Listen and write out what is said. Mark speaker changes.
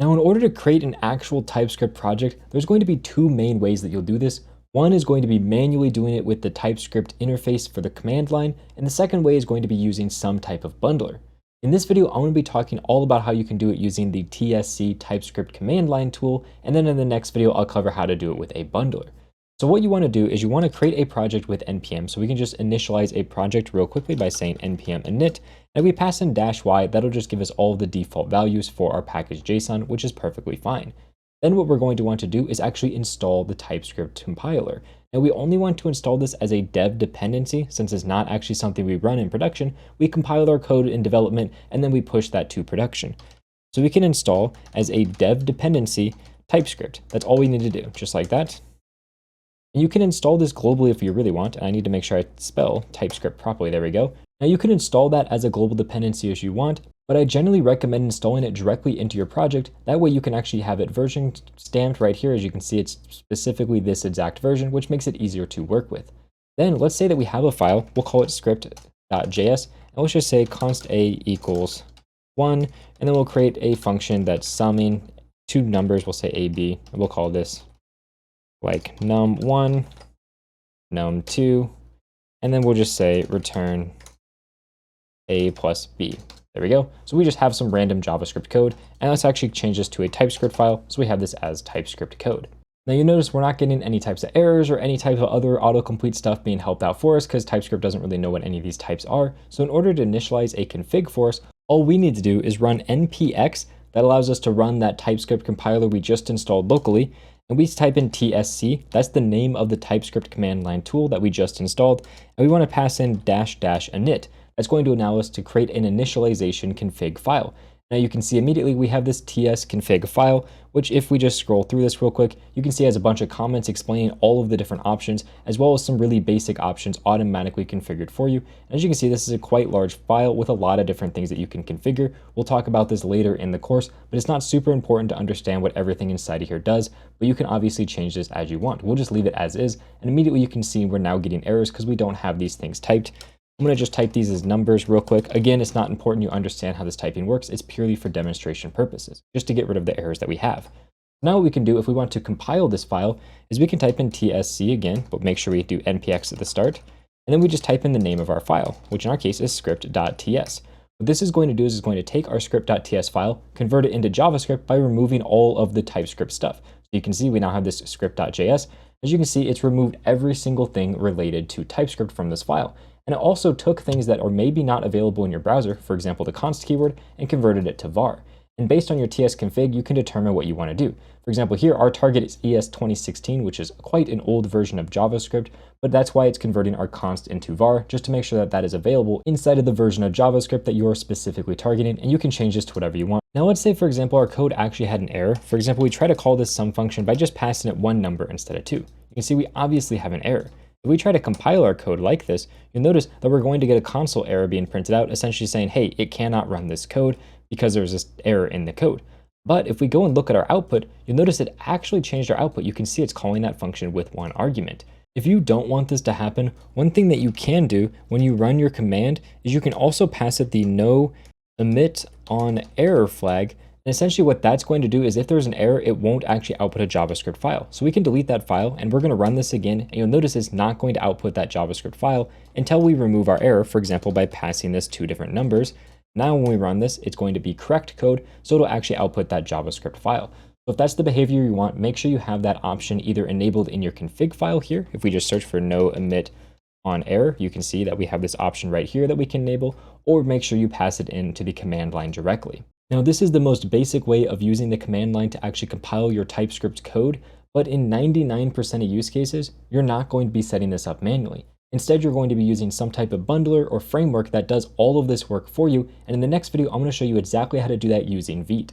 Speaker 1: Now, in order to create an actual TypeScript project, there's going to be two main ways that you'll do this. One is going to be manually doing it with the TypeScript interface for the command line, and the second way is going to be using some type of bundler. In this video, I'm going to be talking all about how you can do it using the TSC TypeScript command line tool, and then in the next video, I'll cover how to do it with a bundler. So what you want to do is you want to create a project with npm. So we can just initialize a project real quickly by saying npm init. And if we pass in -y, that'll just give us all of the default values for our package JSON, which is perfectly fine. Then what we're going to want to do is actually install the TypeScript compiler. Now we only want to install this as a dev dependency, since it's not actually something we run in production. We compile our code in development and then we push that to production. So we can install as a dev dependency TypeScript. That's all we need to do, just like that. And you can install this globally if you really want, and I need to make sure I spell TypeScript properly, there we go. Now you can install that as a global dependency as you want, but I generally recommend installing it directly into your project. That way you can actually have it version stamped right here. As you can see, it's specifically this exact version, which makes it easier to work with. Then let's say that we have a file, we'll call it script.js, and let's just say const a equals 1, and then we'll create a function that's summing two numbers, we'll say a, b, and we'll call this like num1, num2, and then we'll just say return a plus b. There we go. So we just have some random JavaScript code, and let's actually change this to a TypeScript file. So we have this as TypeScript code. Now you notice we're not getting any types of errors or any type of other autocomplete stuff being helped out for us because TypeScript doesn't really know what any of these types are. So in order to initialize a config for us, all we need to do is run npx. That allows us to run that TypeScript compiler we just installed locally. And we type in TSC, that's the name of the TypeScript command line tool that we just installed. And we want to pass in --init. That's going to allow us to create an initialization config file. Now you can see immediately we have this ts config file, which if we just scroll through this real quick, you can see has a bunch of comments explaining all of the different options, as well as some really basic options automatically configured for you. And as you can see, this is a quite large file with a lot of different things that you can configure. We'll talk about this later in the course, but it's not super important to understand what everything inside of here does, but you can obviously change this as you want. We'll just leave it as is, and immediately you can see we're now getting errors because we don't have these things typed. I'm going to just type these as numbers real quick. Again, it's not important you understand how this typing works. It's purely for demonstration purposes, just to get rid of the errors that we have. Now what we can do if we want to compile this file is we can type in tsc again, but make sure we do npx at the start. And then we just type in the name of our file, which in our case is script.ts. What this is going to do is it's going to take our script.ts file, convert it into JavaScript by removing all of the TypeScript stuff. So you can see we now have this script.js. As you can see, it's removed every single thing related to TypeScript from this file. And it also took things that are maybe not available in your browser, for example, the const keyword, and converted it to var. And based on your TS config, you can determine what you want to do. For example, here our target is ES 2016, which is quite an old version of JavaScript, but that's why it's converting our const into var, just to make sure that that is available inside of the version of JavaScript that you're specifically targeting, and you can change this to whatever you want. Now let's say, for example, our code actually had an error. For example, we try to call this sum function by just passing it one number instead of two. You can see we obviously have an error. If we try to compile our code like this, you'll notice that we're going to get a console error being printed out, essentially saying, hey, it cannot run this code because there's this error in the code. But if we go and look at our output, you'll notice it actually changed our output. You can see it's calling that function with one argument. If you don't want this to happen, one thing that you can do when you run your command is you can also pass it the no emit on error flag. And essentially what that's going to do is if there's an error, it won't actually output a JavaScript file. So we can delete that file and we're going to run this again. And you'll notice it's not going to output that JavaScript file until we remove our error, for example, by passing this two different numbers. Now when we run this, it's going to be correct code, so it'll actually output that JavaScript file. So if that's the behavior you want, make sure you have that option either enabled in your config file here. If we just search for no emit on error, you can see that we have this option right here that we can enable, or make sure you pass it into the command line directly. Now, this is the most basic way of using the command line to actually compile your TypeScript code, but in 99% of use cases, you're not going to be setting this up manually. Instead, you're going to be using some type of bundler or framework that does all of this work for you. And in the next video, I'm going to show you exactly how to do that using Vite.